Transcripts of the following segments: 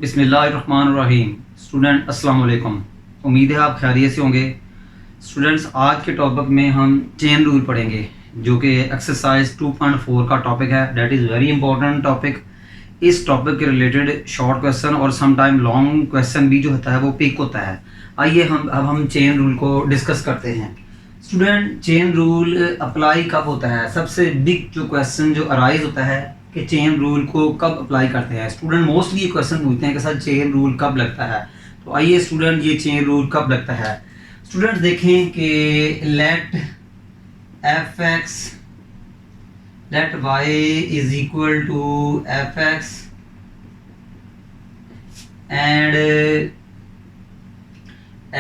बिस्मिल्लाहिर्रहमानिर्रहीम। स्टूडेंट अस्सलाम वालेकुम। उम्मीद है आप खैरियत से होंगे। स्टूडेंट्स, आज के टॉपिक में हम चेन रूल पढ़ेंगे जो कि एक्सरसाइज 2.4 का टॉपिक है। That is very important topic. इस टॉपिक के रिलेटेड शॉर्ट क्वेश्चन और सम टाइम लॉन्ग क्वेश्चन भी जो होता है वो पिक होता है। आइए हम चेन रूल को डिस्कस करते हैं। स्टूडेंट, चेन रूल अप्लाई कब होता है? सबसे बिग जो क्वेश्चन जो अराइज होता है कि चेन रूल को कब अप्लाई करते हैं। स्टूडेंट मोस्टली ये क्वेश्चन पूछते हैं कि सर चेन रूल कब लगता है। तो आइए स्टूडेंट, ये चेन रूल कब लगता है। स्टूडेंट देखें कि let y is equal to fx and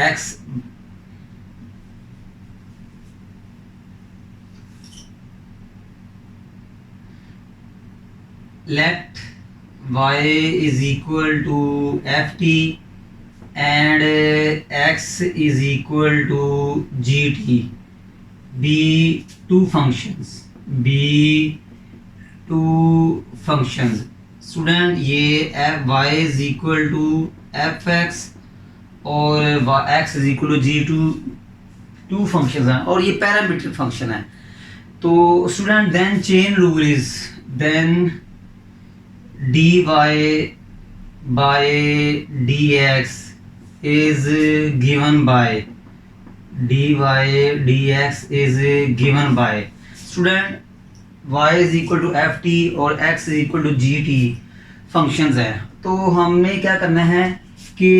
x let y is equal to ft and x is equal to gt be two functions student ये y is equal to fx और x is equal to g two functions हैं और ये parametric function है। तो student then chain rule is then dy by dx is given by student y is equal to ft और x is equal to gt functions हैं। तो हमने क्या करना है कि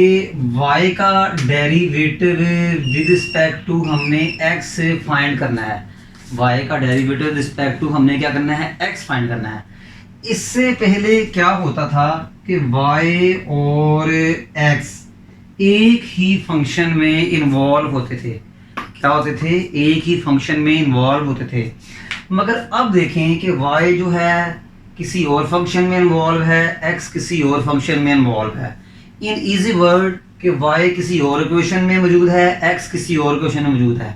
y का डेरिवेटिव विद रिस्पेक्ट टू हमने x फाइंड करना है। y का डेरिवेटिव विद रिस्पेक्ट टू हमने क्या करना है, x फाइंड करना है। इससे पहले क्या होता था कि y और x एक ही फंक्शन में इन्वॉल्व होते थे। क्या होते थे? एक ही फंक्शन में इन्वॉल्व होते थे। मगर अब देखें कि y जो है किसी और फंक्शन में इन्वॉल्व है, x किसी और फंक्शन में इन्वॉल्व है। इन इजी वर्ड कि y किसी और इक्वेशन में मौजूद है, x किसी और इक्वेशन में मौजूद है।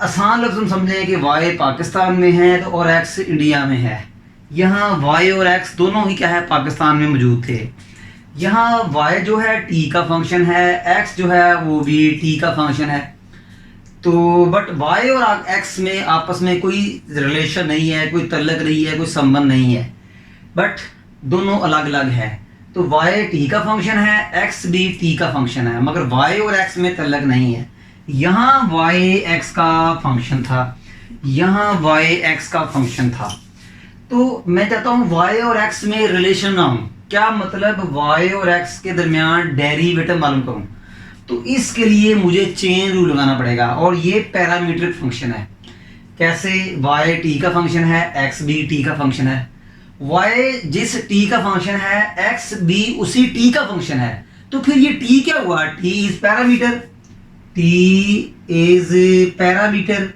आसान लफ्ज़ हम समझें कि y पाकिस्तान में है तो और x इंडिया में है। यहाँ y और x दोनों ही क्या है, पाकिस्तान में मौजूद थे। यहाँ y जो है t का फंक्शन है, x जो है वो भी t का फंक्शन है। तो बट y और x में आपस में कोई रिलेशन नहीं है, कोई तल्लक नहीं है, कोई संबंध नहीं है, बट दोनों अलग अलग है। तो y t का फंक्शन है, x भी t का फंक्शन है, मगर y और x में तल्लक नहीं है। यहाँ y x का फंक्शन था, यहाँ y x का फंक्शन था। तो मैं चाहता हूँ y और x में रिलेशन ना हो। क्या मतलब? y और x के दरमियान डेरिवेटिव मालूम करूँ तो इसके लिए मुझे चेन रूल लगाना पड़ेगा और ये पैरामीट्रिक फंक्शन है। कैसे? y t का फंक्शन है, x भी t का फंक्शन है। y जिस t का फंक्शन है, x भी उसी t का फंक्शन है। तो फिर ये t क्या हुआ? t is parameter.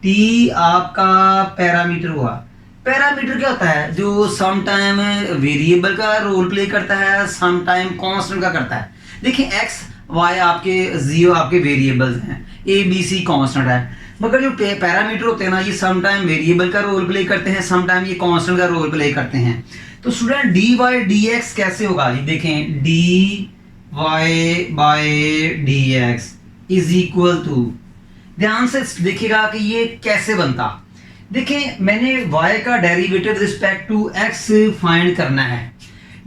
t आपका पैरामीटर हुआ। पैरामीटर क्या होता है? जो सम टाइम वेरिएबल का रोल प्ले करता है, सम टाइम कांस्टेंट का करता है। देखिए x y आपके जीरो आपके वेरिएबल्स हैं, a b c कांस्टेंट है, मगर जो पैरामीटर होते हैं ना, ये सम टाइम वेरिएबल का रोल प्ले करते हैं, सम टाइम ये कांस्टेंट का रोल प्ले करते हैं। तो स्टूडेंट dy dx कैसे होगा जी? देखें dy by dx is equal to, ध्यान से देखिएगा कि ये कैसे बनता। देखें मैंने y का derivative respect to x find करना है।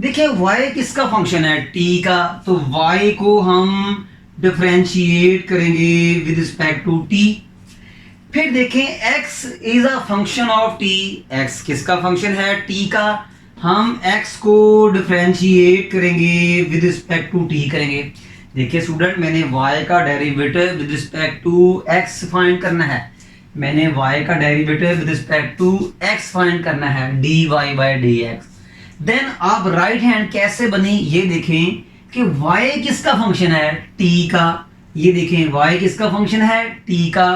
देखिए y किसका फंक्शन है? t का। तो y को हम डिफरेंशिएट करेंगे विद रिस्पेक्ट टू t। फिर देखें x is a function of t। x किसका फंक्शन है? t का। हम x को डिफरेंशिएट करेंगे विद रिस्पेक्ट टू t करेंगे। देखिए स्टूडेंट, मैंने y का derivative with respect to x find करना है। मैंने y का derivative with respect to x find करना है, dy by dx। देन अब राइट हैंड कैसे बनी ये देखें कि y किसका फंक्शन है? t का। ये देखें y किसका फंक्शन है? t का।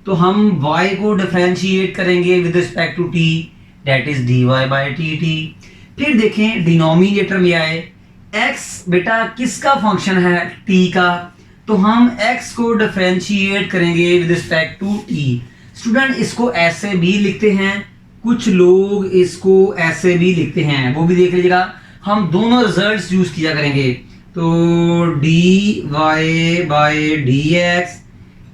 तो हम y को डिफरेंशिएट करेंगे with respect to t, that is dy by dt। फिर देखें डिनोमिनेटर में आए, x बेटा किसका फंक्शन है? t का। तो हम x को डिफरेंशिएट करेंगे with respect to t। Student इसको ऐसे भी लिखते हैं, कुछ लोग इसको ऐसे भी लिखते हैं, वो भी देख लीजिएगा। हम दोनों रिजल्ट्स यूज किया करेंगे। तो D Y by D x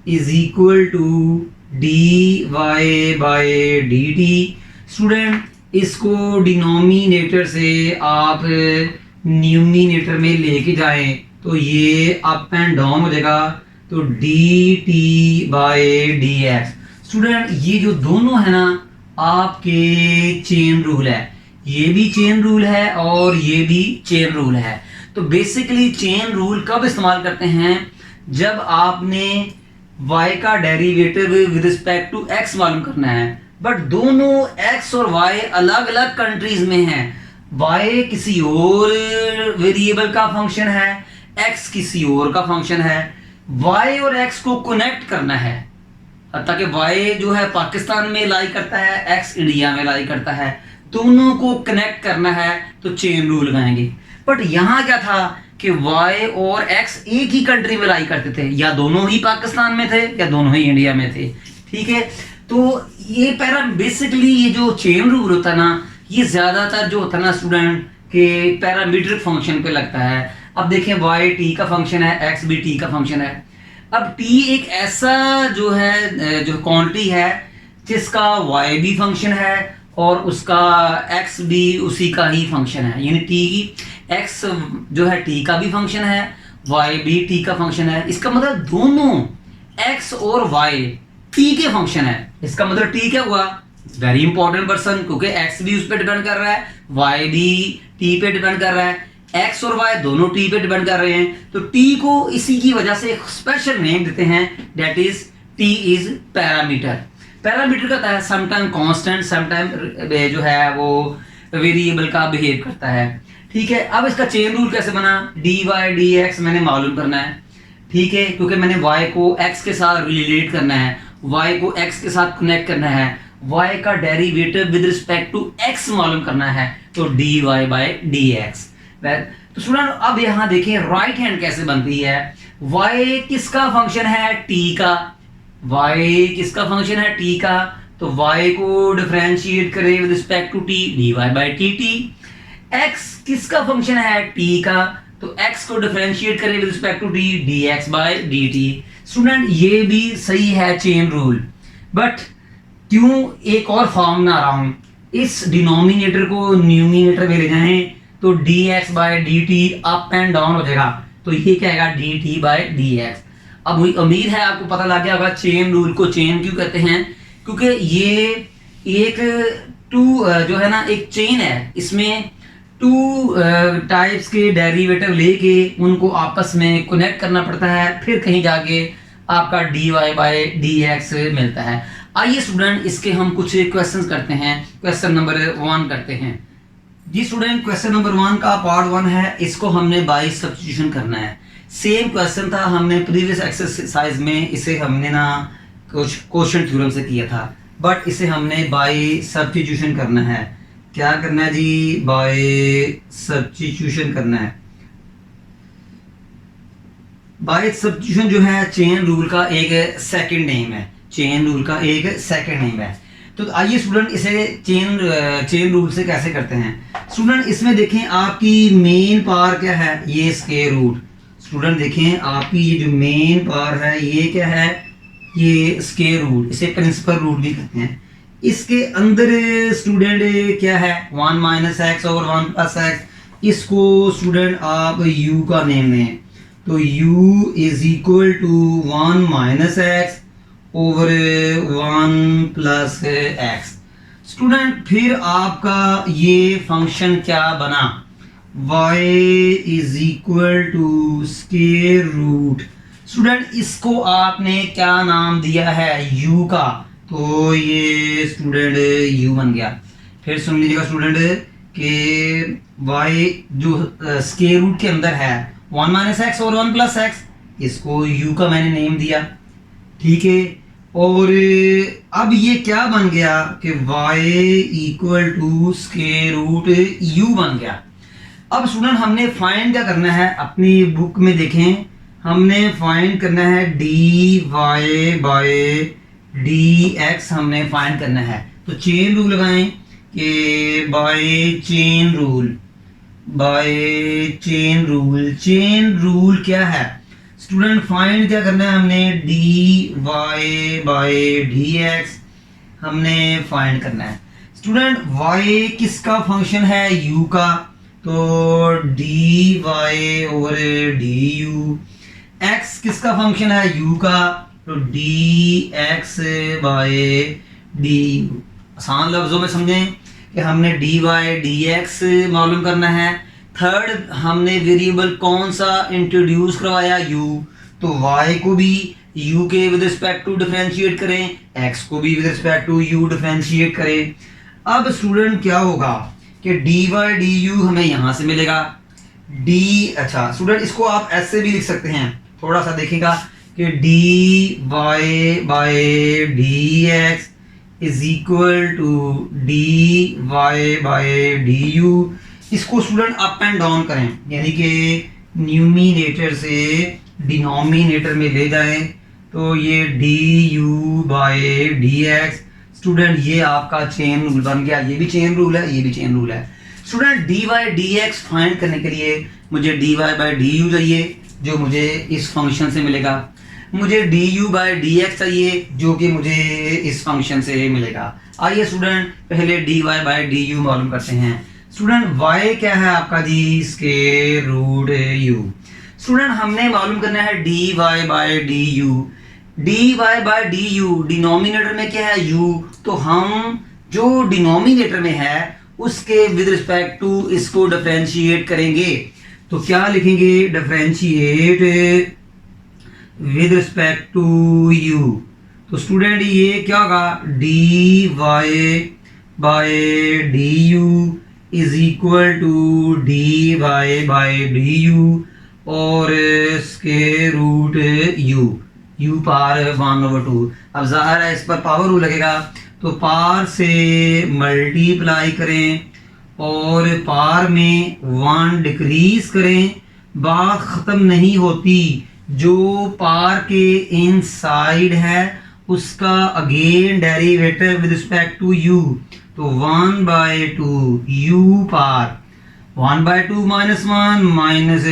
is equal to D Y by D T. Student इसको डिनोमिनेटर से आप न्यूमिनेटर में लेके जाएं तो ये अप एंड डाउन हो जाएगा, तो D T by D x. Student ये जो दोनों है ना आपके चेन रूल है, ये भी चेन रूल है और ये भी चेन रूल है। तो बेसिकली चेन रूल कब इस्तेमाल करते हैं, जब आपने y का derivative with respect to x मालूम करना है, बट दोनों x और y अलग अलग कंट्रीज में हैं। y किसी और वेरिएबल का फंक्शन है, x किसी और का फंक्शन है। y और x को कनेक्ट करना है, ताकि y जो है पाकिस्तान में लाई करता है, x इंडिया में लाई करता है, दोनों को कनेक्ट करना है तो चेन रूल लगाएंगे। बट यहाँ क्या था कि y और x एक ही कंट्री में लाई करते थे, या दोनों ही पाकिस्तान में थे या दोनों ही इंडिया में थे। ठीक है, तो ये बेसिकली ये जो चेन रूल होता है ना, ये ज्यादातर जो होता है ना स्टूडेंट के पैरामीट्रिक फंक्शन पे लगता है। अब देखें y t का फंक्शन है, x भी t का फंक्शन है। अब t एक ऐसा जो है जो क्वांटिटी है जिसका y भी फंक्शन है और उसका x भी उसी का ही फंक्शन है, यानी t की x जो है t का भी फंक्शन है, y भी t का फंक्शन है। इसका मतलब दोनों x और y t के फंक्शन है। इसका मतलब t क्या हुआ, वेरी इंपॉर्टेंट पर्सन, क्योंकि x भी उस पर डिपेंड कर रहा है, y भी t पे डिपेंड कर रहा है, x और y दोनों t पे डिपेंड कर रहे हैं। तो t को इसी की वजह से एक स्पेशल नेम देते हैं, that is t is parameter. Parameter का है समटाइम कांस्टेंट, समटाइम जो है वो वेरिएबल का बिहेव करता है। ठीक है, अब इसका चेन रूल कैसे बना, डी वाई डी एक्स मैंने मालूम करना है। ठीक है, क्योंकि मैंने y को x के साथ रिलेट करना है, y को x के साथ कनेक्ट करना है, y का derivative with respect to x मालूम करना है, तो D Y by D X. तो स्टूडेंट अब यहाँ देखें राइट हैंड कैसे बनती है। y किसका फंक्शन है, t का, y किसका फंक्शन है, t का, तो y को डिफरेंशिएट करें with respect to t, D Y by T T. x किसका फंक्शन है, t का, तो x को डिफरेंशिएट करें with respect to t, dx by dt। Student ये भी सही है चेन रूल, बट क्यों एक और फॉर्म में आ रहा हूं, इस डिनोमिनेटर को न्यूमिनेटर में ले जाएं तो dx by dt up and down हो जाएगा, तो ये क्या आएगा dt बाय dx। अब उम्मीद है आपको पता लग गया होगा चेन रूल को चेन क्यों कहते हैं, क्योंकि ये एक जो है ना एक चेन है, इसमें टू टाइप्स के डेरिवेटिव लेके उनको आपस में कनेक्ट करना पड़ता है, फिर कहीं जाके आपका D Y by D X मिलता है। आइए स्टूडेंट इसके हम कुछ क्वेश्चंस करते हैं। क्वेश्चन नंबर 1 करते हैं जी स्टूडेंट। क्वेश्चन नंबर 1 का पार्ट 1 है, इसको हमने बाय सब्स्टिट्यूशन करना है। सेम क्वेश्चन था, हमने प्रीवियस एक्सरसाइज में इसे हमने ना कुछ क्वोशंट थ्योरम से किया था, बट इसे हमने बाय सब्स्टिट्यूशन करना है। क्या करना है जी, बाय सब्स्टिट्यूशन करना है। बाय सब्स्टिट्यूशन जो है चेन रूल का एक सेकंड नेम है, चेन रूल का एक सेकंड नेम है। तो आइए स्टूडेंट इसे चेन रूल से कैसे करते हैं। स्टूडेंट इसमें देखें आपकी मेन पावर क्या है, ये स्क्वायर रूट। स्टूडेंट देखें आपकी ये जो मेन पावर है ये क्या है, ये स्क्वायर रूट, इसे प्रिंसिपल रूट भी कहते हैं। इसके अंदर स्टूडेंट क्या है 1 minus X over 1 plus X. इसको स्टूडेंट आप u का नेम दें, तो u is equal to 1 minus X over 1 plus X. Student फिर आपका ये फंक्शन क्या बना, y is equal to square root. Student इसको आपने क्या नाम दिया है, u का, तो ये स्टूडेंट u बन गया। फिर सुन लीजिएगा स्टूडेंट कि y जो स्क्वायर रूट के अंदर है 1 माइनस एक्स और 1 प्लस एक्स, इसको u का मैंने नेम दिया। ठीक है, और अब ये क्या बन गया कि y equal to square root u बन गया। अब स्टूडेंट हमने फाइंड क्या करना है, अपनी बुक में देखें, हमने फाइंड करना है D Y by D X हमने फाइंड करना है। तो चेन रूल लगाएं कि by chain rule by chain rule. Chain rule क्या है स्टूडेंट? फाइंड क्या करना है हमने? D Y by D X हमने फाइंड करना है। स्टूडेंट y किसका फंक्शन है? u का, तो D Y over D U. x किसका फंक्शन है? u का, तो D X by D U. आसान लफ्जों में समझें कि हमने डी वाई डी एक्स मालूम करना है। थर्ड हमने वेरिएबल कौन सा इंट्रोड्यूस करवाया? u, तो y को भी u के विद रिस्पेक्ट टू डिफरेंशिएट करें, x को भी with respect to u differentiate करें। अब स्टूडेंट क्या होगा कि डी वाई डी यू हमें यहां से मिलेगा डी। अच्छा स्टूडेंट इसको आप ऐसे भी लिख सकते हैं, थोड़ा सा देखिएगा कि D Y by D x is equal to D Y by D U. इसको स्टूडेंट अप एंड डाउन करें, यानी कि न्यूमिनेटर से डिनोमिनेटर में ले जाएं, तो ये D U by D x. Student ये आपका चेन रूल बन गया। ये भी चेन रूल है, ये भी चेन रूल है। Student D Y D x find करने के लिए मुझे D Y by D U चाहिए, जो मुझे इस फंक्शन से मिलेगा। मुझे D U by D X चाहिए, जो कि मुझे इस फंक्शन से मिलेगा। आइए स्टूडेंट पहले D Y by D U मालूम करते हैं। स्टूडेंट y क्या है आपका जी? Square root you. स्टूडेंट हमने मालूम करना है D Y by D U. D Y by D U denominator में क्या है? u, तो हम जो डिनोमिनेटर में है उसके विद रिस्पेक्ट टू इसको डिफरेंशिएट करेंगे। तो क्या लिखेंगे? Differentiate with respect to u। तो स्टूडेंट ये क्या होगा? D Y by D U is equal to D Y by D U और स्क्वायर रूट u पार 1/2। अब जाहिर है इस पर पावर रूल लगेगा, तो पार से मल्टीप्लाई करें और पार में 1 डिक्रीज करें। बात ख़त्म नहीं होती, जो पार के इनसाइड है उसका again derivative with respect to u, तो 1/2 u पार 1/2 माइनस 1 माइनस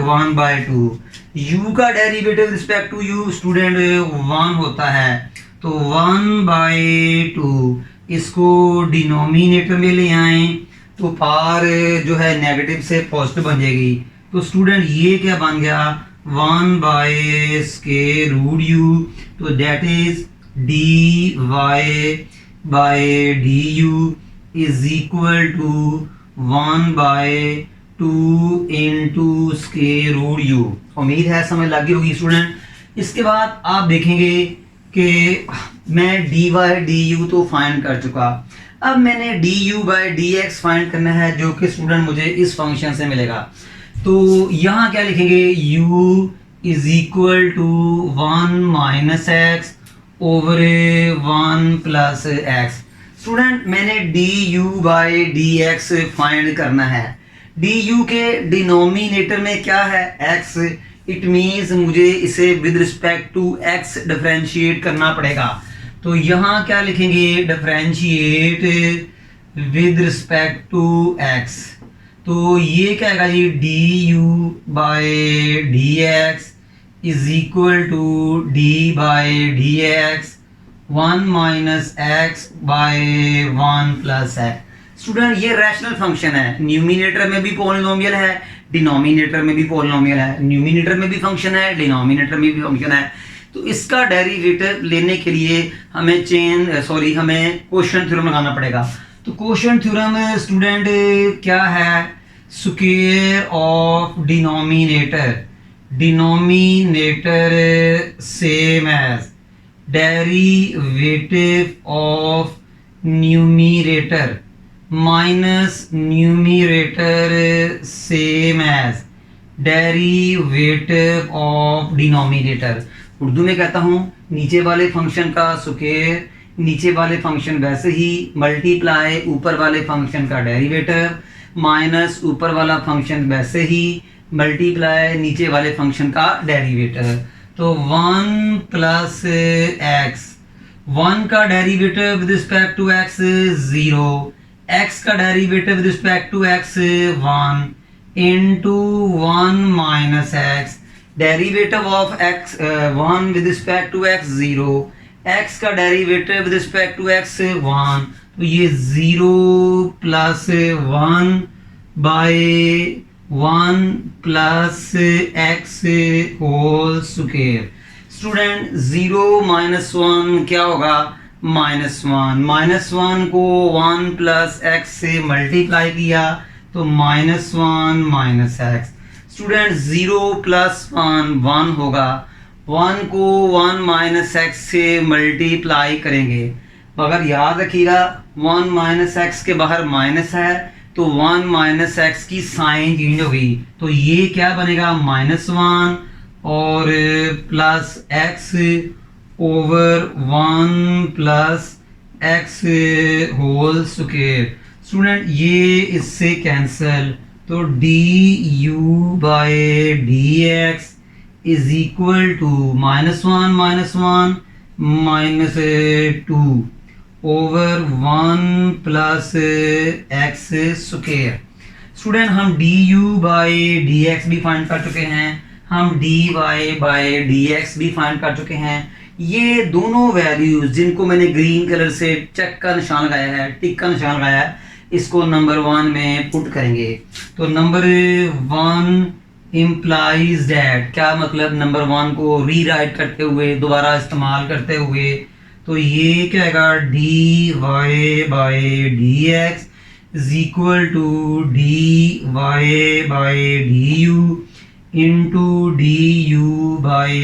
1/2। u का derivative respect to u student 1 होता है, तो 1/2 इसको डिनोमिनेटर में ले आए तो पार जो है नेगेटिव से पॉजिटिव बन जाएगी। तो स्टूडेंट ये क्या बन गया? 1/स्क्वायर रूट u, तो that is D Y by D U is equal to 1/2 into square root u। उम्मीद है समझ लगी होगी स्टूडेंट। इसके बाद आप देखेंगे कि मैं डी वाई डी यू तो फाइंड कर चुका, अब मैंने D you by D x find करना है, जो कि स्टूडेंट मुझे इस फंक्शन से मिलेगा। तो यहाँ क्या लिखेंगे? u is equal to 1 minus X over 1 plus X. Student मैंने D you by D x find करना है। डी यू के डिनोमिनेटर में क्या है? x। इट मीन्स मुझे इसे with respect to x differentiate करना पड़ेगा। तो यहाँ क्या लिखेंगे? Differentiate with respect to x। तो ये क्या आएगा जी? D you by D x is equal to D by D X 1 minus X by 1 plus X. Student ये रैशनल फंक्शन है, न्यूमिनेटर में भी पॉलिनोमियल है, डिनोमिनेटर में भी पॉलिनोमियल है। न्यूमिनेटर में भी फंक्शन है, डिनोमिनेटर में भी फंक्शन है। तो इसका डेरिवेटिव लेने के लिए हमें हमें क्वोशिएंट थ्योरम लगाना पड़ेगा। तो क्वोशिएंट थ्योरम स्टूडेंट क्या है? Square of denominator same as derivative of numerator minus numerator same as derivative of denominator. Urdu में कहता हूँ नीचे वाले फंक्शन का स्क्वायर, नीचे वाले फंक्शन वैसे ही मल्टीप्लाई ऊपर वाले फंक्शन का डेरिवेटिव माइनस ऊपर वाला फंक्शन वैसे ही मल्टीप्लाई नीचे वाले फंक्शन का डेरिवेटिव। तो 1 प्लस एक्स, 1 का derivative with respect to X 0, x का derivative with respect to x 1 into 1 minus x, derivative of x 1 with respect to x 0, x का derivative with respect to x 1, तो ये 0 plus 1 by 1 plus x whole square. Student 0 minus 1 क्या होगा, -1, -1 को 1 plus x से multiply किया तो -1 minus x। Student 0 plus 1 1 होगा, 1 को 1 माइनस x से मल्टीप्लाई करेंगे, मगर याद रखिएगा 1 माइनस x के बाहर माइनस है तो 1 माइनस x की साइन चेंज होगी, तो ये क्या बनेगा -1 और plus x over 1 plus x whole square. Student ये इससे कैंसल, तो du by dx is equal to -1 -2 over 1 plus x square. Student हम du बाय dx भी फाइंड कर चुके हैं, हम dy बाय dx भी फाइंड कर चुके हैं। ये दोनों वैल्यूज जिनको मैंने ग्रीन कलर से चेक का निशान लगाया है, टिक का निशान लगाया है, इसको नंबर 1 में पुट करेंगे। तो नंबर 1 इम्प्लाइज दैट, क्या मतलब नंबर 1 को रीराइट करते हुए, दोबारा इस्तेमाल करते हुए, तो ये क्या आएगा dy by dx is equal to dy by du into du by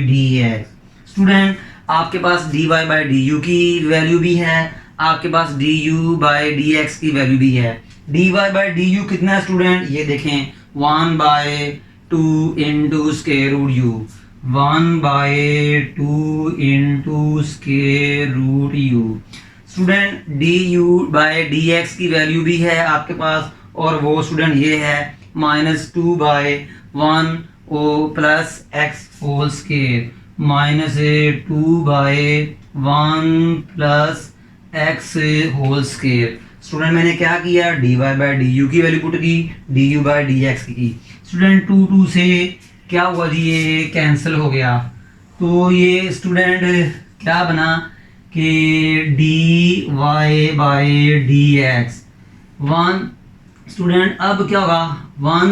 dx। Student आपके पास dy बाय du की वैल्यू भी है, आपके पास du बाय dx की वैल्यू भी है। dy बाय du कितना है स्टूडेंट, ये देखें 1 by 2 into square root u, 1 by 2 into square root u। Student du by dx की वैल्यू भी है आपके पास, और वो स्टूडेंट ये है -2 बाय 1 ओ plus x whole square, -2 by 1 plus x whole square. Student मैंने क्या किया, dy बाय du की वैल्यू पुट की, du बाय dx की। स्टूडेंट 2 से क्या हुआ जी, ये कैंसिल हो गया, तो ये स्टूडेंट क्या बना कि dy बाय dx 1। स्टूडेंट अब क्या होगा 1,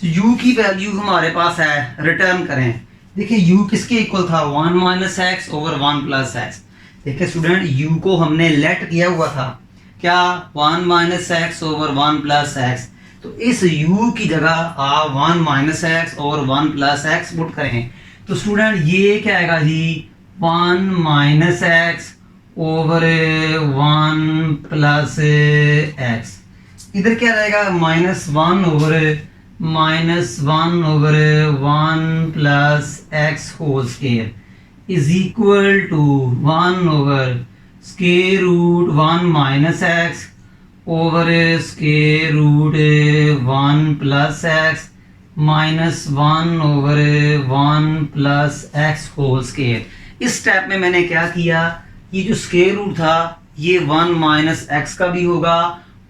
u की वैल्यू हमारे पास है, रिटर्न करें। देखिए u किसके इक्वल था, 1 minus X over 1 plus x. देखिए स्टूडेंट u को हमने लेट किया हुआ था क्या, 1 minus X over 1 plus x, तो इस u की जगह आप 1 माइनस एक्स और 1 प्लस एक्स पुट करें, तो स्टूडेंट ये क्या आएगा जी 1 minus X over 1 plus X. इधर क्या रहेगा -1 over 1 plus X whole square is equal to 1 over square root 1 minus X over square root 1 plus X -1 over 1 plus X whole square. इस स्टेप में मैंने क्या किया, ये जो स्क्वायर रूट था ये 1 माइनस एक्स का भी होगा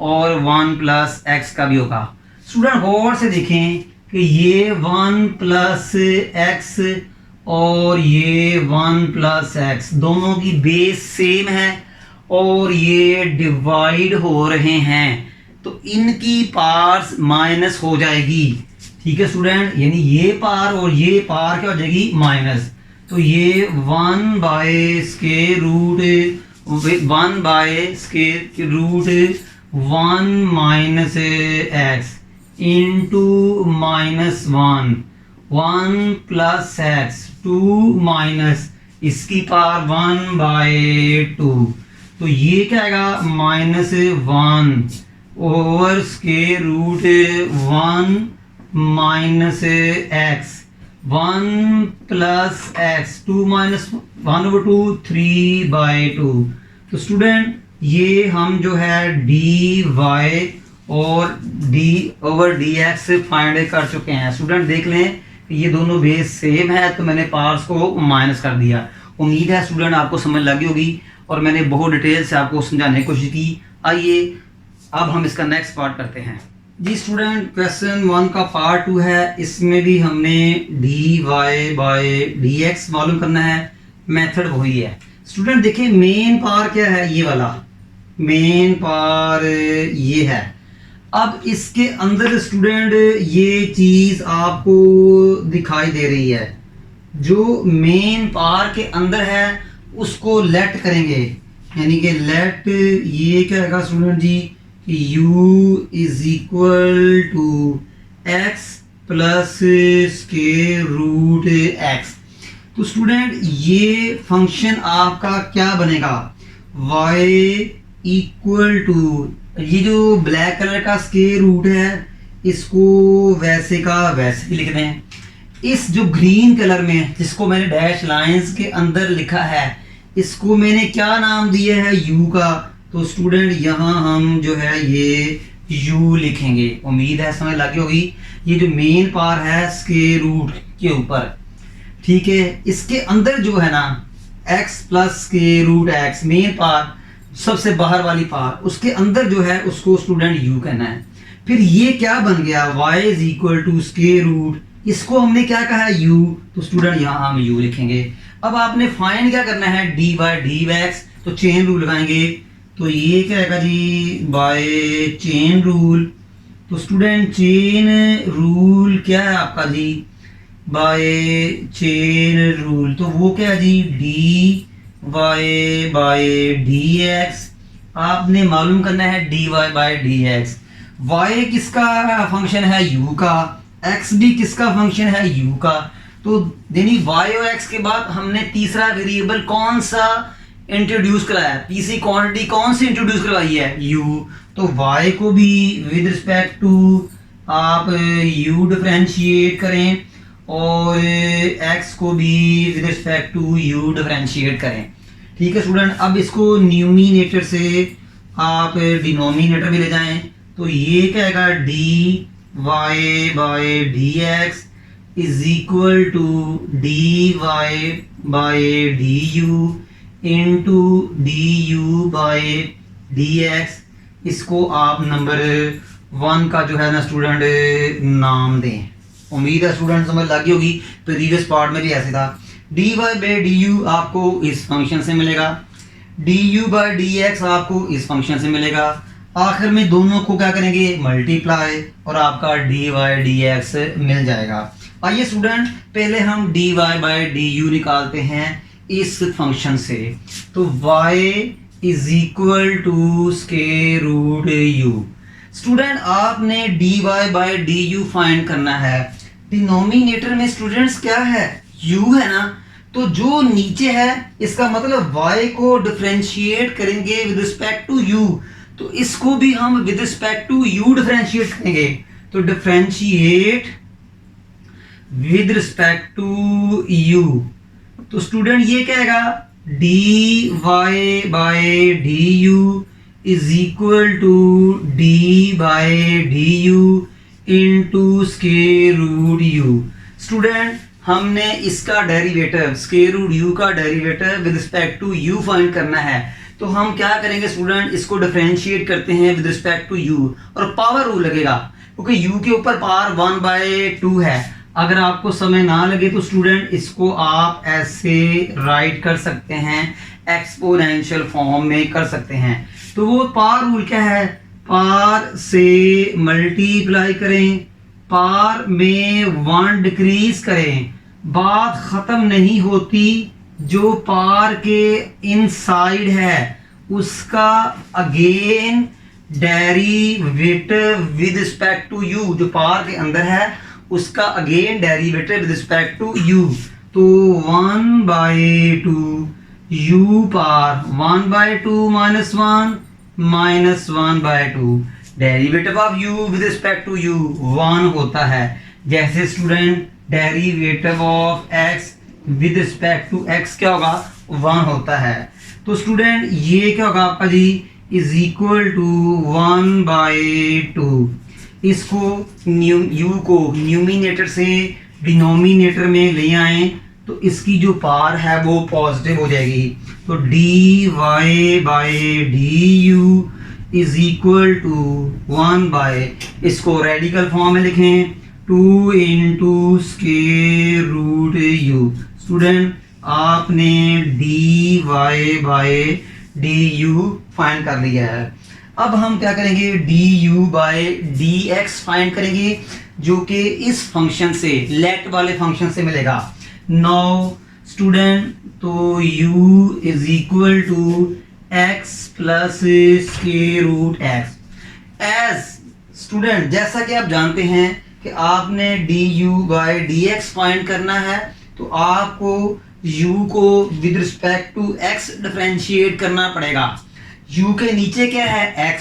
और 1 प्लस एक्स का भी होगा। स्टूडेंट गौर से देखें कि ये 1 प्लस एक्स और ये 1 प्लस एक्स दोनों की बेस सेम है और ये डिवाइड हो रहे हैं, तो इनकी पार्ट्स माइनस हो जाएगी। ठीक है स्टूडेंट, यानी ये पार और ये पार क्या हो जाएगी माइनस, तो ये 1 by square root 1 minus X into -1 1 plus x 2 minus इसकी पावर 1 बाय 2, तो ये क्या आएगा -1 over square root 1 minus X 1 plus x 2 minus 1 over 2 3 by 2। तो स्टूडेंट ये हम जो है डी वाई और D over D x find कर चुके हैं। स्टूडेंट देख लें ये दोनों बेस सेम है तो मैंने पार्ट्स को माइनस कर दिया। उम्मीद है स्टूडेंट आपको समझ लगी होगी और मैंने बहुत डिटेल से आपको समझाने की कोशिश की। आइए अब हम इसका नेक्स्ट पार्ट करते हैं जी स्टूडेंट। क्वेश्चन 1 का पार्ट 2 है, इसमें भी हमने dy बाय dx मालूम करना है, मेथड वही है। स्टूडेंट देखिए मेन पार क्या है, ये वाला मेन पार ये है। अब इसके अंदर स्टूडेंट ये चीज़ आपको दिखाई दे रही है, जो मेन पार के अंदर है उसको लेट करेंगे, यानी कि लेट ये क्या है स्टूडेंट जी, u is equal to x plus square root x। तो स्टूडेंट ये फंक्शन आपका क्या बनेगा, y इक्वल टू ये जो ब्लैक कलर का स्क्वायर रूट है इसको वैसे का वैसे ही लिख दें। इस जो ग्रीन कलर में जिसको मैंने डैश लाइंस के अंदर लिखा है इसको मैंने क्या नाम दिया है, u का। तो स्टूडेंट यहाँ हम जो है ये u लिखेंगे। उम्मीद है समझ लगी होगी। ये जो मेन पार है स्क्वायर रूट के ऊपर, ठीक है, इसके अंदर जो है ना x plus square root x, main पार सबसे बाहर वाली पार, उसके अंदर जो है उसको स्टूडेंट u कहना है। फिर ये क्या बन गया, y is equal to square root, इसको हमने क्या कहा है u, तो स्टूडेंट यहाँ हम u लिखेंगे। अब आपने फाइंड क्या करना है dy dx, तो चेन रूल लगाएंगे। तो ये क्या है जी, बाय चेन रूल। तो स्टूडेंट चेन रूल क्या है आपका जी, बाय चेन रूल, तो वो क्या है जी dy बाय dx। आपने मालूम करना है dy बाय dx। y किसका फंक्शन है, u का, x भी किसका फंक्शन है, u का। तो यानी y और x के बाद हमने तीसरा वेरिएबल कौन सा इंट्रोड्यूस कराया, तीसरी क्वांटिटी कौन सी इंट्रोड्यूस करवाई है, u। तो y को भी विद रिस्पेक्ट टू आप u डिफरेंशिएट करें और x को भी with respect to u differentiate करें, ठीक है स्टूडेंट। अब इसको न्यूमिनेटर से आप डिनोमिनेटर में ले जाएं, तो ये क्या है dy by dx is equal to dy by du into du by dx। इसको आप नंबर 1 का जो है ना स्टूडेंट नाम दें। उम्मीद है स्टूडेंट समझ लगी होगी, प्रीवियस पार्ट में भी ऐसे था। dy बाय du आपको इस फंक्शन से मिलेगा, du बाय dx आपको इस फंक्शन से मिलेगा। आखिर में दोनों को क्या करेंगे, मल्टीप्लाई, और आपका dy dx मिल जाएगा। आइए स्टूडेंट पहले हम dy बाय du निकालते हैं इस फंक्शन से। तो y is equal to square root u। Student आपने dy बाय du फाइंड करना है। डिनोमिनेटर में स्टूडेंट्स क्या है, u है ना, तो जो नीचे है इसका मतलब y को डिफरेंशिएट करेंगे विद रिस्पेक्ट टू u, तो इसको भी हम with respect to u differentiate करेंगे। तो differentiate with respect to u, तो स्टूडेंट ये क्या है dy by du is equal to d by du into square root u। Student हमने इसका डेरिवेटिव स्क्वायर रूट u का derivative with respect to u find करना है। तो हम क्या करेंगे स्टूडेंट, इसको डिफरेंशिएट करते हैं विद रिस्पेक्ट टू u, और पावर रूल लगेगा क्योंकि u के ऊपर पावर 1/2 है। अगर आपको समय ना लगे तो स्टूडेंट इसको आप ऐसे राइट कर सकते हैं, एक्सपोनेंशियल फॉर्म में कर सकते हैं। तो वो पावर रूल क्या है, पावर से मल्टीप्लाई करें, पावर में 1 डिक्रीज करें, बात खत्म नहीं होती। जो पावर के इनसाइड है उसका again derivative with respect to u, जो पावर के अंदर है उसका again derivative with respect to u। तो 1/2 u power 1/2 minus 1 minus 1/2, derivative of u with respect to u 1 होता है। जैसे student derivative of x with respect to x क्या होगा, 1 होता है। तो स्टूडेंट ये क्या होगा आपका जी, इज इक्वल टू 1/2। इसको u को न्यूमिनेटर से डिनोमिनेटर में ले आए तो इसकी जो पावर है वो पॉजिटिव हो जाएगी। तो dy by du is equal to 1 by, इसको रेडिकल फॉर्म में लिखें, 2 into square root you. Student आपने D Y by D U find कर लिया है। अब हम क्या करेंगे, D U by D x find करेंगे, जो कि इस फंक्शन से, लेट वाले फंक्शन से मिलेगा। नाउ स्टूडेंट, तो u is equal to x plus square root x. As student, जैसा कि आप जानते हैं कि आपने d you by D x find करना है, तो आपको u को with respect to x differentiate करना पड़ेगा। u के नीचे क्या है, x,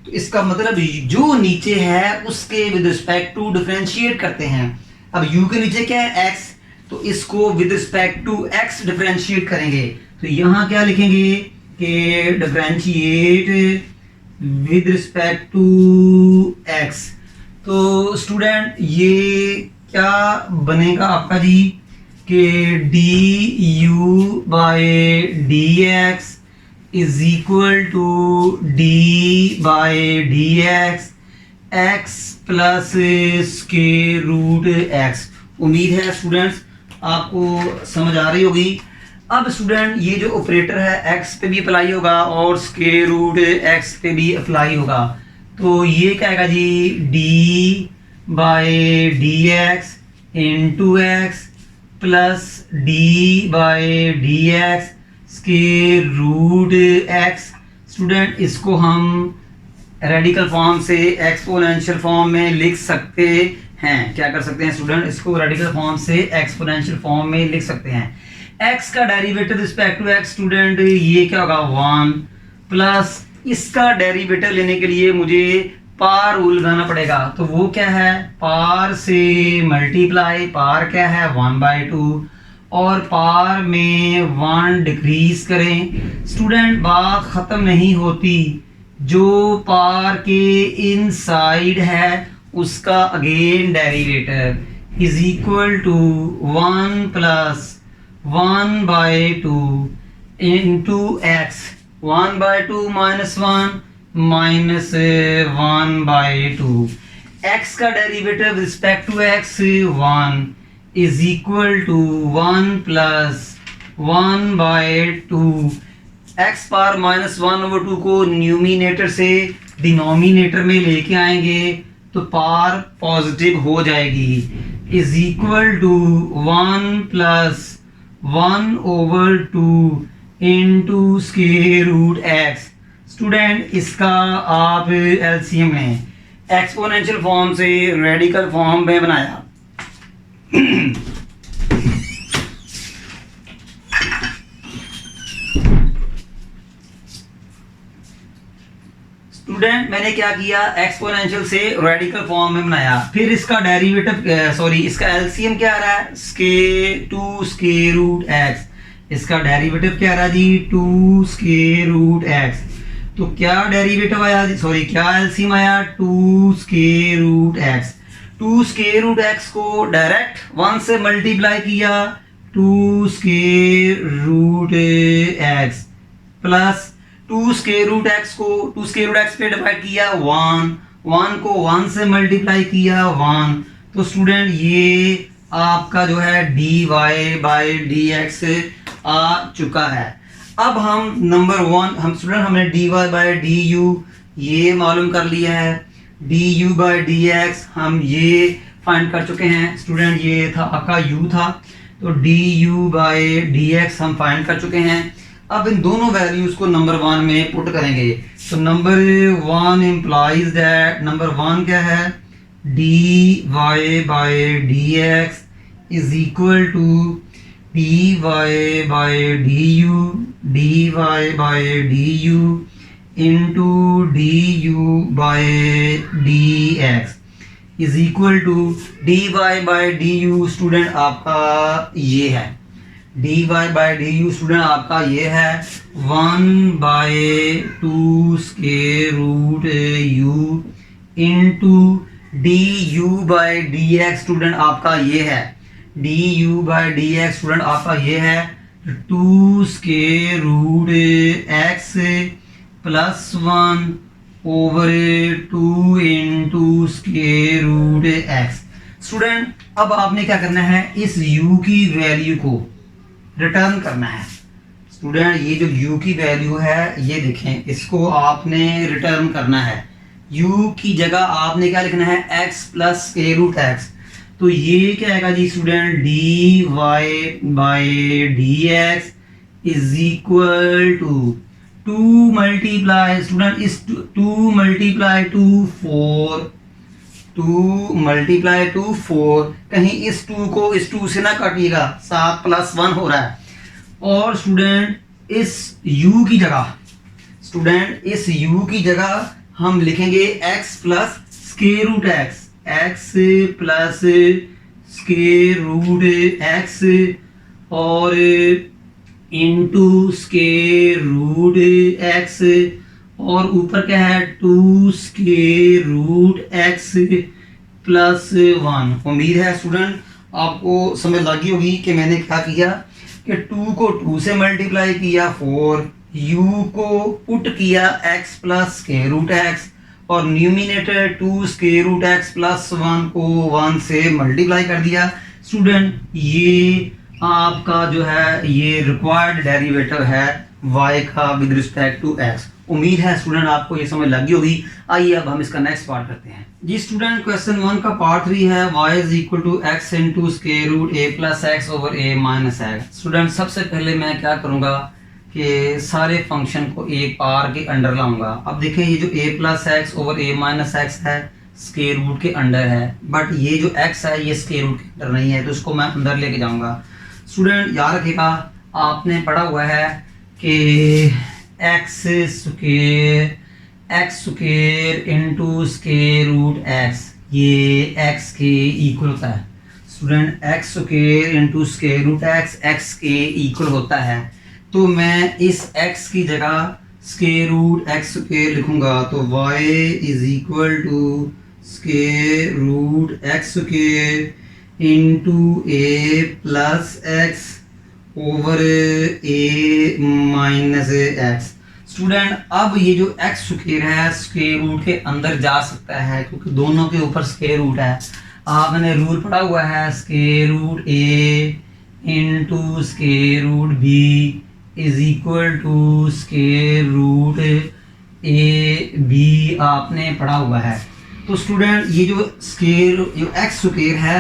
तो इसका मतलब जो नीचे है उसके विद रिस्पेक्ट टू डिफरेंशिएट करते हैं। अब u के नीचे क्या है, x, तो इसको with respect to x differentiate करेंगे। तो यहाँ क्या लिखेंगे कि differentiate with respect to x। तो स्टूडेंट ये क्या बनेगा आपका जी, कि D U by D x is equal to D by D X X plus square root X. उम्मीद है स्टूडेंट्स आपको समझ आ रही होगी। अब स्टूडेंट ये जो ऑपरेटर है x पे भी अप्लाई होगा और स्क्वायर रूट x पे भी अप्लाई होगा। तो ये क्या आएगा जी, d by D X into X plus d by D X square root x। Student इसको हम रेडिकल फॉर्म से एक्सपोनेंशियल फॉर्म में लिख सकते हैं। क्या कर सकते हैं स्टूडेंट, इसको रेडिकल फॉर्म से एक्सपोनेंशियल फॉर्म में लिख सकते हैं। x का derivative respect to x student ये क्या होगा, 1 प्लस इसका डेरिवेटिव लेने के लिए मुझे पार रूल लगाना पड़ेगा। तो वो क्या है, पार से मल्टीप्लाई, पार क्या है 1/2, और पार में 1 डिक्रीज करें। स्टूडेंट बात ख़त्म नहीं होती, जो पार के इनसाइड है उसका again derivative is equal to 1 plus 1/2 into X, 1/2 minus 1 minus 1/2। X का derivative respect to X 1 is equal to 1 plus 1/2। X power minus 1/2 को न्यूमिनेटर से डिनोमिनेटर में लेके आएंगे तो पावर पॉजिटिव हो जाएगी, is equal to 1 plus 1/2 into square root x. Student इसका आप एलसीएम में एक्सपोनेंशियल फॉर्म से रेडिकल फॉर्म में बनाया। स्टूडेंट मैंने क्या किया, एक्सपोनेंशियल से रेडिकल फॉर्म में बनाया, फिर इसका डेरिवेटिव इसका एलसीएम क्या आ रहा है, 2 स्क्वायर रूट एक्स। इसका डेरिवेटिव क्या आ रहा है जी, 2 स्क्वायर रूट एक्स। तो क्या डेरिवेटिव आया, क्या एलसीएम आया, 2 square root x. 2 square root x को डायरेक्ट 1 से मल्टीप्लाई किया, 2 square root x plus 2 square root x को 2 स्क्वायर रूट एक्स पे डिवाइड किया 1 को 1 से मल्टीप्लाई किया 1। तो स्टूडेंट ये आपका जो है D Y by D X आ चुका है। अब हम नंबर 1 हमने D Y by D U ये मालूम कर लिया है, D you by D X हम ये फाइंड कर चुके हैं। स्टूडेंट ये था आपका u था, तो D you by D X हम फाइंड कर चुके हैं। अब इन दोनों वैल्यूज को नंबर 1 में पुट करेंगे। तो नंबर 1 इम्प्लाइज दैट, नंबर 1 क्या है, D Y by D x is equal to D Y by D u into d you by D x is equal to D Y by D u. Student आपका ये है, D Y by D u student आपका ये है 1/2 square root u into d you by D x. Student आपका ये है D you by D x, student आपका ये है 2 square root x plus 1 over 2 into square root x. Student अब आपने क्या करना है, इस u की वैल्यू को रिटर्न करना है। स्टूडेंट ये जो u की वैल्यू है, ये देखें, इसको आपने रिटर्न करना है। u की जगह आपने क्या लिखना है, x plus square root X. तो ये क्या आएगा जी student, dy by D x is equal to 2 multiply, student इस 2 मल्टीप्लाई टू 4, 2 मल्टीप्लाई टू 4, कहीं इस 2 को इस 2 से ना काटिएगा, 7 प्लस 1 हो रहा है। और स्टूडेंट इस u की जगह, स्टूडेंट इस u की जगह हम लिखेंगे x plus square root x, x plus square root x और इंटू स्क्वायर रूट एक्स, और ऊपर क्या है 2 स्क्वायर रूट एक्स प्लस 1। उम्मीद है स्टूडेंट आपको समझ लगी होगी कि मैंने क्या किया कि 2 को 2 से मल्टीप्लाई किया 4, u को पुट किया x plus square root x, और numerator 2 square root x plus 1 को 1 से मल्टीप्लाई कर दिया। स्टूडेंट ये आपका जो है ये रिक्वायर्ड डेरिवेटिव है y का विद रिस्पेक्ट टू x। उम्मीद है स्टूडेंट आपको ये समझ लगी होगी। आइए अब हम इसका नेक्स्ट पार्ट करते हैं जी। स्टूडेंट क्वेश्चन 1 का पार्ट 3 है, y is equal to x into square root a plus x over a minus x. Student सबसे पहले मैं क्या करूँगा कि सारे फंक्शन को एक आर के अंडर लाऊंगा। अब देखें ये जो a plus x over a minus x है स्क्वायर रूट के अंडर है, बट ये जो x है ये स्क्वायर रूट के अंडर नहीं है, तो इसको मैं अंदर लेके जाऊंगा। स्टूडेंट याद रखिएगा आपने पढ़ा हुआ है कि x square into square root x, ये x के इक्वल होता है। स्टूडेंट x square into square root x x के इक्वल होता है, तो मैं इस x की जगह स्क्वायर रूट एक्स स्क्वायर लिखूंगा, तो y is equal to square root x square into a plus x over a minus x. Student अब ये जो x स्क्वायर है स्क्वायर रूट के अंदर जा सकता है क्योंकि दोनों के ऊपर स्क्वायर रूट है। आपने रूल पढ़ा हुआ है square root a into square root b is equal to square root a b, आपने पढ़ा हुआ है। तो स्टूडेंट ये जो एक्स स्क्वायर है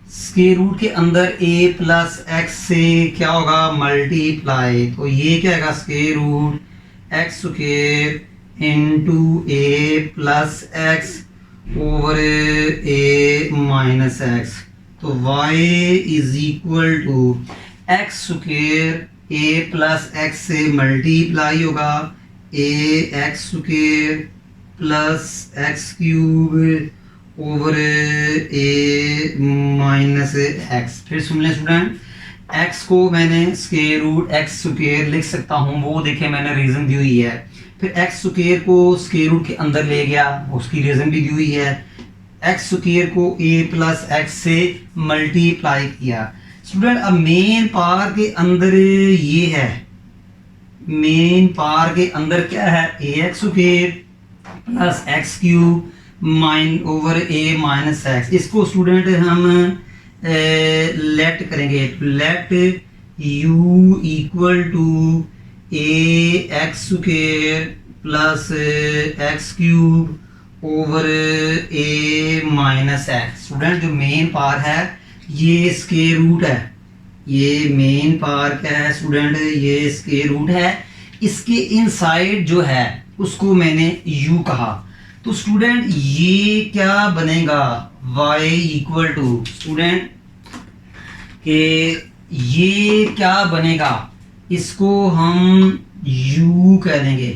स्क्वायर रूट के अंदर a प्लस एक्स से क्या होगा मल्टीप्लाई, तो ये क्या होगा square root x square into a plus x over a minus x. तो y is equal to x square a plus x से मल्टीप्लाई होगा a x square plus x cube over a minus x. फिर सुन लें student, x को मैंने square root x square लिख सकता हूँ, वो देखें मैंने रीजन दी हुई है। फिर एक्स स्क्वायर को स्क्वायर रूट के अंदर ले गया, उसकी रीजन भी दी हुई है। एक्स स्क्वायर को a प्लस एक्स से मल्टीप्लाई किया। स्टूडेंट अब मेन पावर के अंदर ये है, मेन पावर के अंदर क्या है A x square plus x cube mine over a minus X. इसको स्टूडेंट हम लेट करेंगे, let u equal to a x square plus x cube over a minus x. Student जो मेन पावर है ये स्क्वायर रूट है, ये main power क्या है स्टूडेंट, ये स्क्वायर रूट है। इसके इनसाइड जो है उसको मैंने u कहा, तो स्टूडेंट ये क्या बनेगा y इक्वल टू, स्टूडेंट के ये क्या बनेगा, इसको हम u कह देंगे।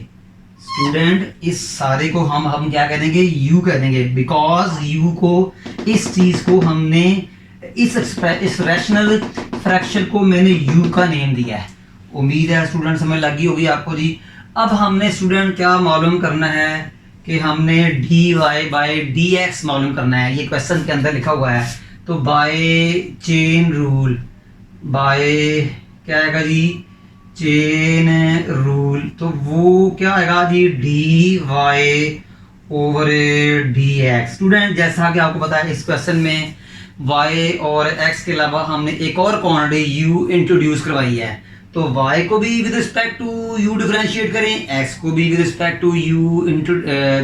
स्टूडेंट इस सारे को हम क्या कह देंगे u कह देंगे, बिकॉज u को इस चीज को हमने इस रैशनल फ्रैक्शन को मैंने u का नेम दिया है। उम्मीद है स्टूडेंट समझ लगी होगी आपको जी। अब हमने स्टूडेंट क्या मालूम करना है कि हमने dy बाई डी एक्स मालूम करना है, ये क्वेश्चन के अंदर लिखा हुआ है। तो बाय चेन रूल, बाय क्या आएगा जी चेन रूल, तो वो क्या आएगा जी dy over D x. Student जैसा कि आपको पता है इस क्वेश्चन में y और x के अलावा हमने एक और क्वांटिटी u इंट्रोड्यूस करवाई है, तो y को भी with respect to u differentiate करें, x को भी विद रिस्पेक्ट टू u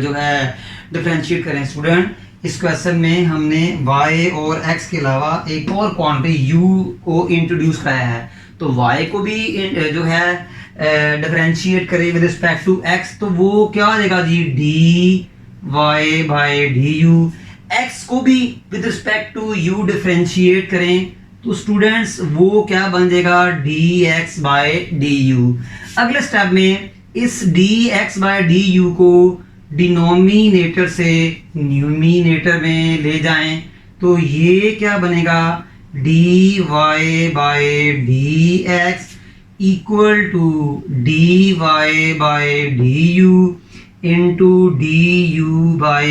जो है डिफरेंशिएट करें। स्टूडेंट इस क्वेश्चन में हमने y और x के अलावा एक और क्वांटिटी u को इंट्रोड्यूस कराया है, तो y को भी जो है डिफरेंशिएट करें विद रिस्पेक्ट टू x, तो वो क्या आ जाएगा जी dy बाय du। x को भी with respect to u differentiate करें तो स्टूडेंट्स वो क्या बन जाएगा dx बाय du। अगले स्टेप में इस dx बाय du को डिनोमिनेटर से न्यूमिनेटर में ले जाएं तो ये क्या बनेगा dy by dx equal to dy by du into du by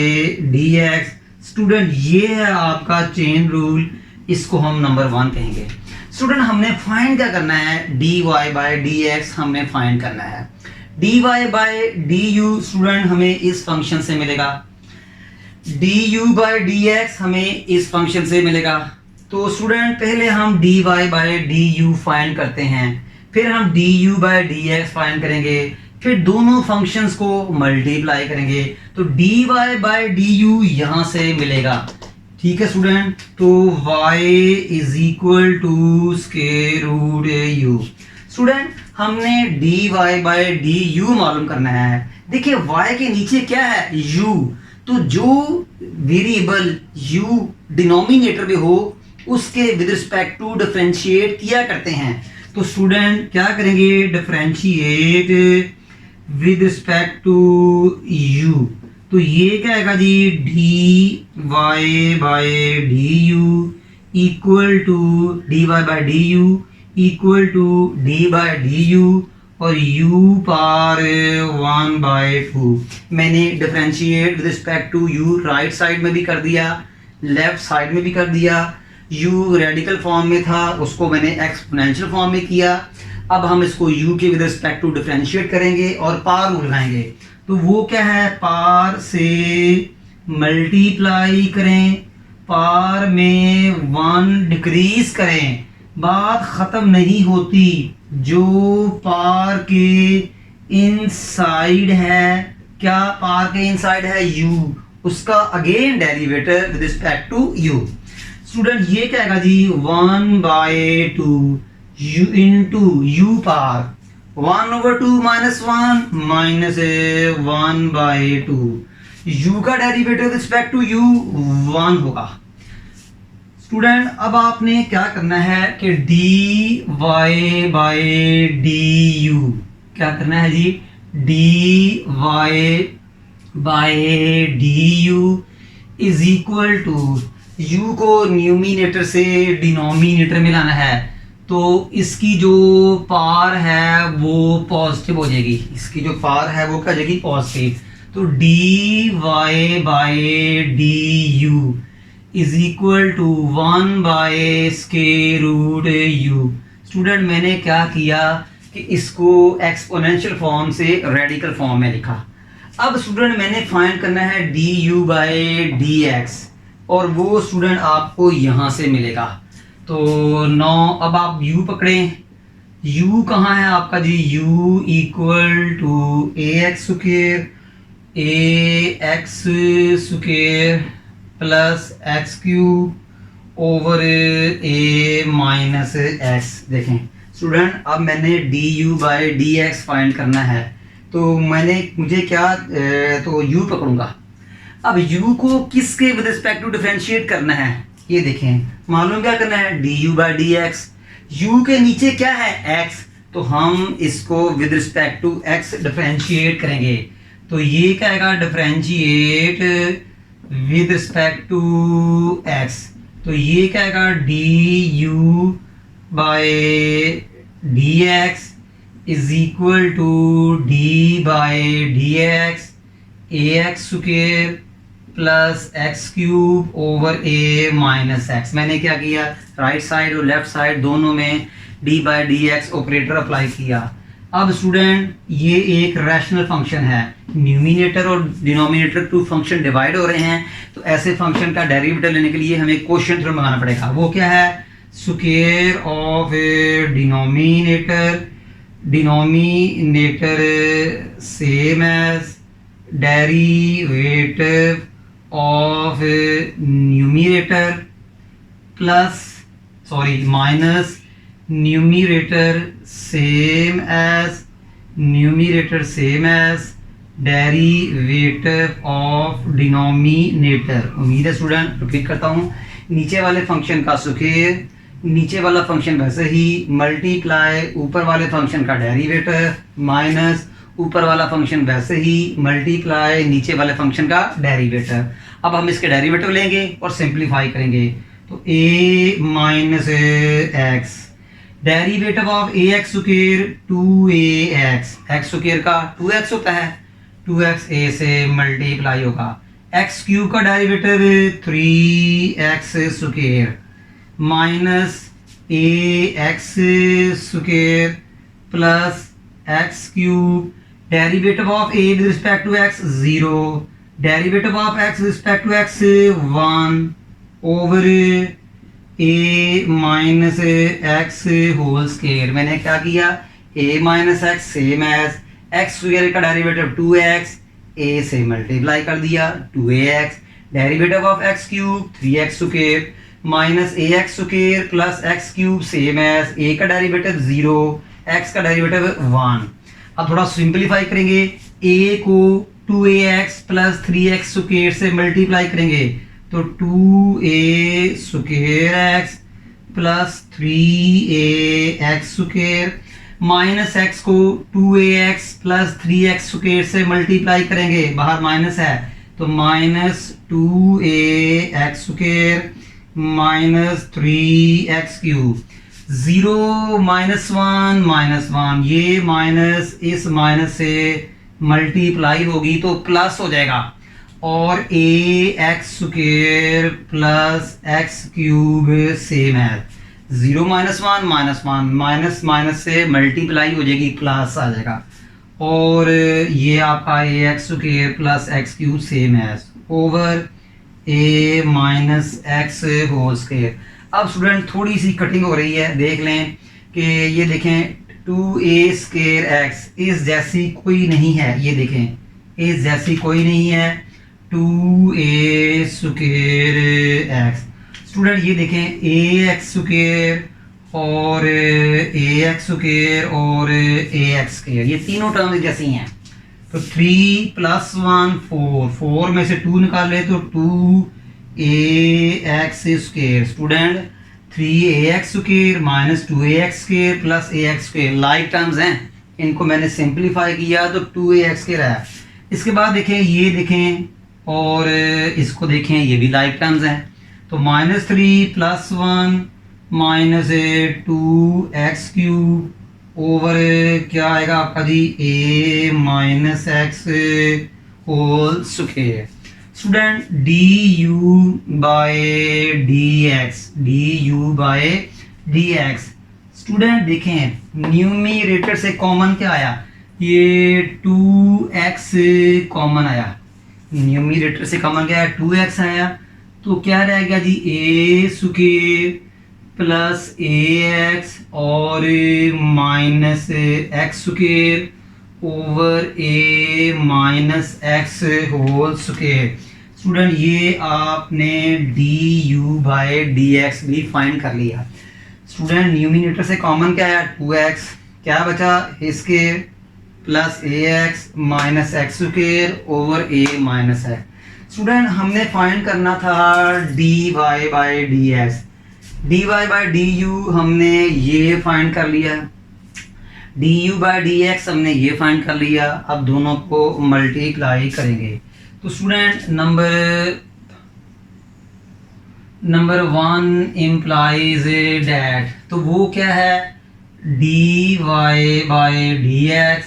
dx। Student ये है आपका चेन रूल, इसको हम नंबर 1 कहेंगे। स्टूडेंट हमने फाइंड क्या करना है, dy बाय dx हमने फाइंड करना है। dy बाय du स्टूडेंट हमें इस फंक्शन से मिलेगा, du बाय dx हमें इस फंक्शन से मिलेगा। तो स्टूडेंट पहले हम dy बाय du फाइंड करते हैं, फिर हम du बाय dx फाइंड करेंगे, फिर दोनों फंक्शंस को मल्टीप्लाई करेंगे तो dy बाय du यहां से मिलेगा। ठीक है स्टूडेंट, तो y is equal to square root u। Student हमने dy बाय du मालूम करना है। देखिए y के नीचे क्या है u, तो जो वेरिएबल u डिनोमिनेटर में हो उसके विद रिस्पेक्ट टू डिफरेंशिएट किया करते हैं। तो स्टूडेंट क्या करेंगे, differentiate with respect to u, तो ये क्या आएगा जी dy by du equal to dy by du equal to d by du और u पावर 1/2। मैंने differentiate with respect to u right side में भी कर दिया, लेफ्ट साइड में भी कर दिया। u रेडिकल फॉर्म में था उसको मैंने एक्सपोनेंशियल फॉर्म में किया। अब हम इसको u के विद रिस्पेक्ट टू डिफरेंशिएट करेंगे और पावर रूल लगाएंगे, तो वो क्या है पावर से मल्टीप्लाई करें, पावर में 1 डिक्रीज करें, बात खत्म नहीं होती। जो पावर के इनसाइड है, क्या पावर के इनसाइड है u, उसका again derivative with respect to u। Student ये क्या आएगा जी 1/2 u into u power 1/2 minus 1 minus 1/2। u का डेरिवेटिव रिस्पेक्ट टू u 1 होगा। स्टूडेंट अब आपने क्या करना है कि dy बाय du क्या करना है जी dy by du is equal to u को न्यूमिनेटर से डिनोमिनेटर में लाना है, तो इसकी जो पावर है वो पॉजिटिव हो जाएगी, इसकी जो पावर है वो क्या हो जाएगी पॉजिटिव। तो dy by du is equal to 1 square root u। Student मैंने क्या किया कि इसको एक्सपोनेंशियल फॉर्म से रेडिकल फॉर्म में लिखा। अब स्टूडेंट मैंने फाइंड करना है du बाय dx और वो स्टूडेंट आपको यहाँ से मिलेगा। तो 9, अब आप u पकड़ें, u कहाँ है आपका जी u equal to ax square plus x cube over a minus x. देखें स्टूडेंट अब मैंने du बाय dx फाइंड करना है, तो मुझे क्या तो u पकड़ूंगा। अब u को किसके विद रिस्पेक्ट टू डिफरेंशिएट करना है, ये देखें मालूम क्या करना है du बाय dx। u के नीचे क्या है x, तो हम इसको with respect to x differentiate करेंगे, तो ये क्या आएगा differentiate with respect to x, तो ये क्या आएगा du by dx is equal to d bye dx ax square plus x cube over a minus x. मैंने क्या किया राइट साइड और लेफ्ट साइड दोनों में d bye dx operator apply किया। अब स्टूडेंट ये एक रैशनल फंक्शन है, न्यूमिनेटर और डिनोमिनेटर टू फंक्शन डिवाइड हो रहे हैं, तो ऐसे फंक्शन का डेरिवेटिव लेने के लिए हमें क्वोशिएंट थ्योरम लगाना पड़ेगा। वो क्या है? Square of denominator same as derivative of numerator minus numerator same as derivative of denominator. उम्मीद है स्टूडेंट, रिपीट करता हूँ, नीचे वाले फंक्शन का स्क्वायर, नीचे वाला फंक्शन वैसे ही, मल्टीप्लाई ऊपर वाले फंक्शन का डेरिवेटिव माइनस ऊपर वाला फंक्शन वैसे ही, मल्टीप्लाई नीचे वाले फंक्शन का डेरिवेटिव। अब हम इसके डेरिवेटिव लेंगे और सिंप्लीफाई करेंगे, तो a minus x, derivative of a x square 2ax, x square का 2x होता है, 2x a से मल्टीप्लाई होगा, एक्स क्यूब का derivative 3x square minus ax square plus x cube, derivative of a with respect to x 0, derivative of x with respect to x 1 over a minus x whole square. मैंने क्या किया? a minus x same as x square का derivative 2x, a से multiply कर दिया 2ax, derivative of x cube 3x square minus ax square plus x cube same as a का derivative 0, x का derivative 1। अब थोड़ा सिंपलीफाई करेंगे, a को 2ax प्लस 3x स्क्वायर से मल्टीप्लाई करेंगे तो 2a square x plus 3ax square minus x को 2ax प्लस 3x स्क्वायर से मल्टीप्लाई करेंगे, बाहर माइनस है तो minus 2ax square minus 3x cube, 0 minus 1, ये माइनस इस माइनस से मल्टीप्लाई होगी तो प्लस हो जाएगा, और ax square plus x cube same है, 0 माइनस 1 माइनस माइनस से मल्टीप्लाई हो जाएगी, प्लस आ जाएगा, और ये आपका ax square plus x cube same है over a minus x whole square. अब स्टूडेंट थोड़ी सी कटिंग हो रही है, देख लें कि ये देखें 2a स्क्वायर एक्स इस जैसी कोई नहीं है, ये देखें इस जैसी कोई नहीं है 2a स्क्वायर एक्स। स्टूडेंट ये देखें ax स्क्वायर और ax स्क्वायर और ax स्क्वायर, ये तीनों टर्म जैसी हैं, तो 3 प्लस 1 4 में से 2 निकाले तो 2ax square. Student 3ax square minus 2ax square plus ax square like terms हैं, इनको मैंने सिंप्लीफाई किया तो 2ax स्क्वायर है। इसके बाद देखें, ये देखें और इसको देखें, ये भी लाइक टर्म्स हैं, तो minus 3 plus 1 minus 2x cube over क्या आएगा आपका जी a minus x whole square. Student du by dx। Student देखें न्यूमरेटर से कॉमन क्या आया, ये 2x कॉमन आया, न्यूमरेटर से कॉमन क्या आया 2x आया, तो क्या रहेगा जी a स्क्वायर प्लस ax और minus x square over a minus x whole square. Student ये आपने du बाय dx भी फाइंड कर लिया। स्टूडेंट न्यूमिनेटर से कॉमन क्या आया 2x, क्या बचा इसके plus ax minus x square over a minus x. Student हमने फाइंड करना था dy by dx, dy by du हमने ये फाइंड कर लिया, du बाय dx हमने ये फाइंड कर लिया। अब दोनों को मल्टीप्लाई करेंगे तो स्टूडेंट नंबर 1 इम्प्लाइज डैट, तो वो क्या है dy by dx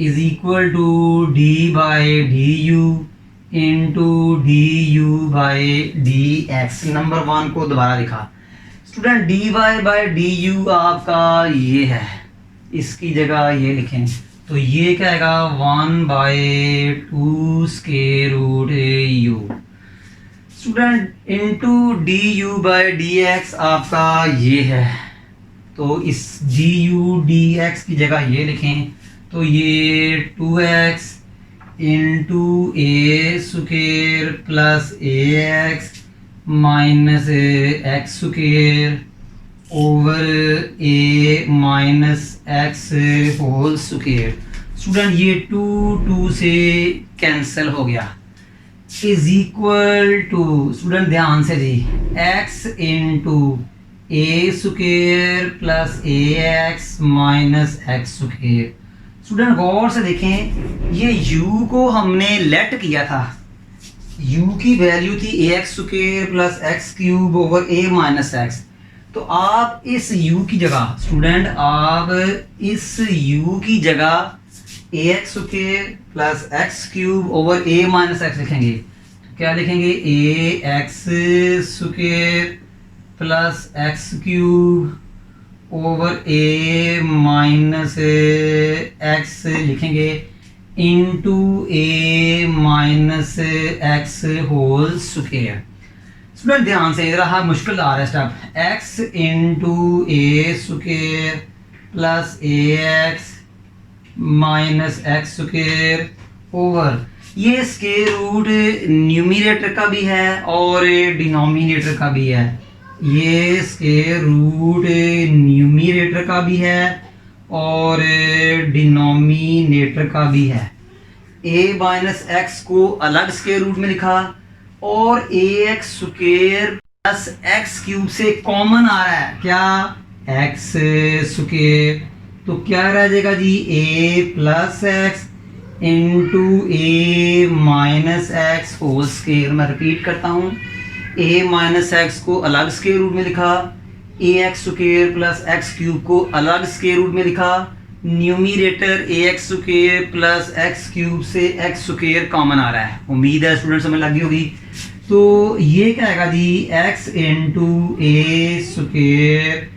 is equal to d by du into du by dx। Number 1 को दोबारा लिखा। स्टूडेंट dy बाय du आपका ये है, इसकी जगह ये लिखें, तो ये क्या आएगा 1/2 square root you student into d you by D x आपका ये है। तो इस डी यू डी एक्स की जगह ये लिखें, तो ये 2x into a square plus a x minus x square over a minus x whole square. Student ये 2 से कैंसिल हो गया, इज इक्वल टू स्टूडेंट ध्यान से जी x into a square plus a x minus x square. Student गौर से देखें, ये u को हमने लेट किया था, u की वैल्यू थी a x square plus x cube over a minus x. तो आप इस u की जगह स्टूडेंट आप इस u की जगह a x square plus x cube over a minus x लिखेंगे। तो क्या लिखेंगे a x square plus x cube over a minus x लिखेंगे into a minus x whole square. Student ध्यान से इधर हाँ मुश्किल आ रहा है step, x into a square plus a x minus x square over ये स्क्वायर रूट न्यूमरेटर का भी है और डिनोमिनेटर का भी है। ये स्क्वायर रूट न्यूमरेटर का भी है और डिनोमिनेटर का भी है। ए माइनस एक्स को अलग स्क्वायर रूट में लिखा और a x square plus x cube से कॉमन आ रहा है क्या एक्स स्क्वायर। तो क्या रह जाएगा जी a plus x into a minus x whole square. मैं रिपीट करता हूँ, ए माइनस एक्स को अलग स्क्वायर रूट में लिखा, a x square plus x cube को अलग स्क्वायर रूट में लिखा, numerator a x square plus x cube से एक्स स्क्वायर कॉमन आ रहा है। उम्मीद है स्टूडेंट समझ लगी होगी। तो ये क्या आएगा जी x into a square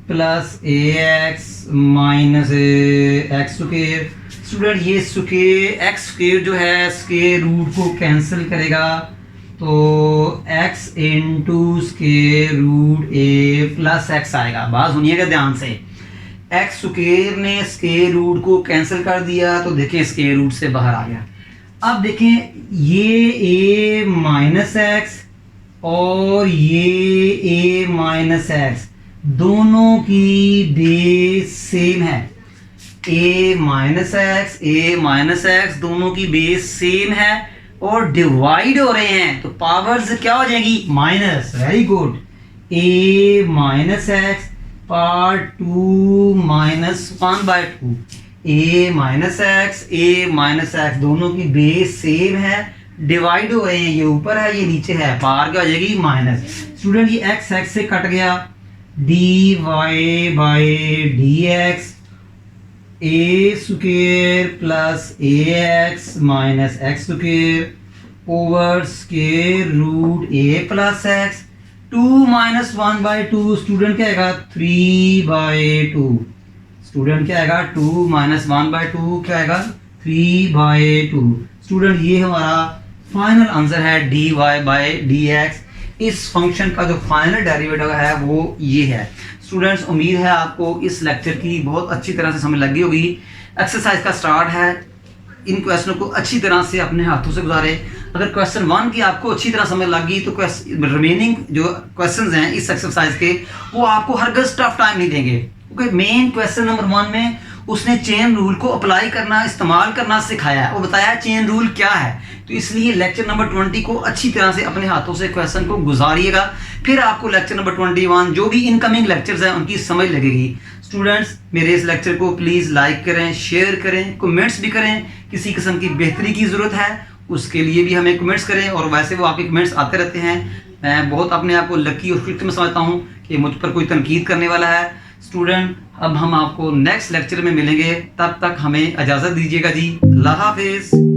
plus a x minus x square. Student ये स्क्वायर एक्स स्क्वायर जो है स्क्वायर रूट को कैंसिल करेगा, तो x into square root a plus x आएगा। बात सुनिएगा ध्यान से, एक्स स्क्वायर ने स्क्वायर रूट को कैंसिल कर दिया तो देखें स्क्वायर रूट से बाहर आ गया। अब देखें ये a माइनस एक्स और ये a माइनस एक्स दोनों की बेस सेम है। a माइनस एक्स दोनों की बेस सेम है और डिवाइड हो रहे हैं, तो पावर्स क्या हो जाएगी minus. Very good, a minus x part 2 minus 1/2 a minus x दोनों की बेस सेम है, डिवाइड हो रहे हैं, ये ऊपर है ये नीचे है, पार क्या हो जाएगी माइनस। स्टूडेंट ये x x से कट गया, dy by D x a square plus a x minus x square over square root a plus x 2 minus 1/2। Student क्या आएगा 3/2। स्टूडेंट क्या आएगा 2 माइनस 1/2 क्या आएगा 3/2। स्टूडेंट ये हमारा फाइनल आंसर है dy बाई डी एक्स। इस फंक्शन का जो फाइनल डेरिवेटिव है वो ये है। स्टूडेंट्स उम्मीद है आपको इस लेक्चर की बहुत अच्छी तरह से समझ लगी होगी। एक्सरसाइज का स्टार्ट है, इन क्वेश्चनों को अच्छी तरह से अपने हाथों से गुजारे। अगर क्वेश्चन 1 की आपको अच्छी तरह समझ लगी तो रिमेनिंग जो क्वेश्चंस हैं इस एक्सरसाइज के वो आपको हरगिज़ टफ टाइम नहीं देंगे, क्योंकि मेन क्वेश्चन नंबर 1 में उसने चेन रूल को अप्लाई करना इस्तेमाल करना सिखाया है, वो बताया चेन रूल क्या है। तो इसलिए लेक्चर नंबर 20 को अच्छी तरह से अपने हाथों से क्वेश्चन को गुजारिएगा, फिर आपको लेक्चर नंबर 21 जो भी इनकमिंग लेक्चर्स हैं उनकी समझ लगेगी। स्टूडेंट्स मेरे इस लेक्चर को प्लीज़ लाइक करें, शेयर करें, कमेंट्स भी करें। किसी किस्म की बेहतरी की ज़रूरत है उसके लिए भी हमें कमेंट्स करें, और वैसे वो आपके कमेंट्स आते रहते हैं। मैं बहुत अपने आप को लकी और खुश में समझता हूँ कि मुझ पर कोई तनकीद करने वाला है। स्टूडेंट अब हम आपको नेक्स्ट लेक्चर में मिलेंगे, तब तक हमें इजाज़त दीजिएगा जी। अल्लाह हाफिज़।